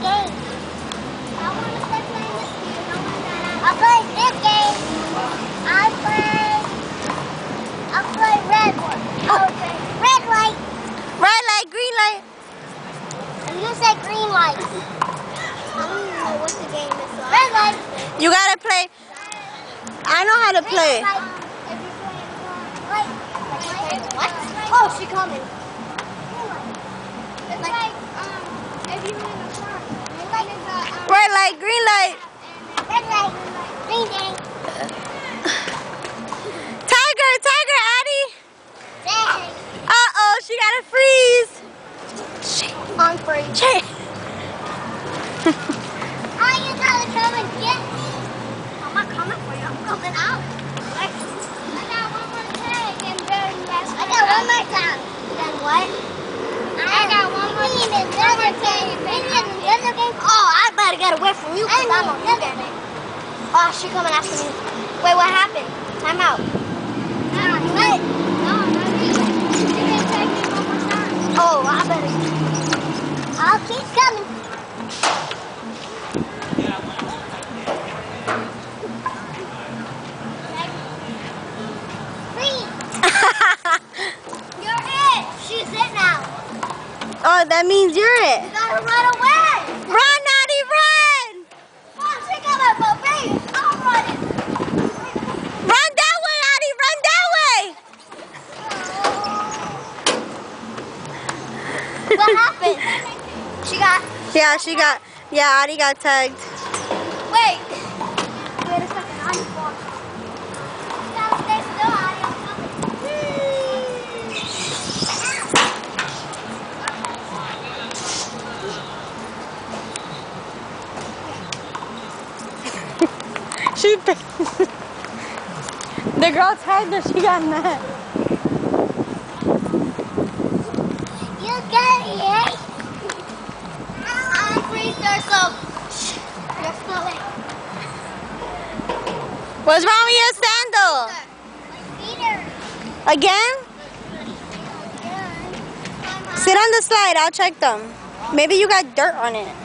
game. I want to start playing this game. I'll play this game. I'll play red one. Okay. Red light. Red light, green light. And you said green light. I don't even know what the game is. So red light. You gotta play. I know how to play. What? Oh, she's coming. It's like, if you're in the car, Red light, green light. red light, green light. Tiger, Addie. Dang. Uh-oh, she gotta freeze. I'm free. Shit. Oh, you gotta come and get me. I'm not coming for you. I'm coming out. I got one more tag and very last. I got one more tag. Then what? I got one more tag. Another game. Oh, I better get away from you because I'm on you get it. Oh, she coming after me. Wait, what happened? Time out. What? No, not me. You didn't take me one more time. Oh, I better. I'll keep coming. You're it. She's it now. Oh, that means you're it. You gotta run away. Run, Addie, run! Oh, she got my baby. I'm running. Run that way, Addie, run that way! What happened? Yeah, Addie got tagged. Wait. Wait a second. I'm falling. You gotta stay still, Addie. I'm coming. The girl tagged her, she got mad. You got it. I'm free, sir, so you're still in. What's wrong with your sandal? Peter. Again? Sit on the slide, I'll check them. Maybe you got dirt on it.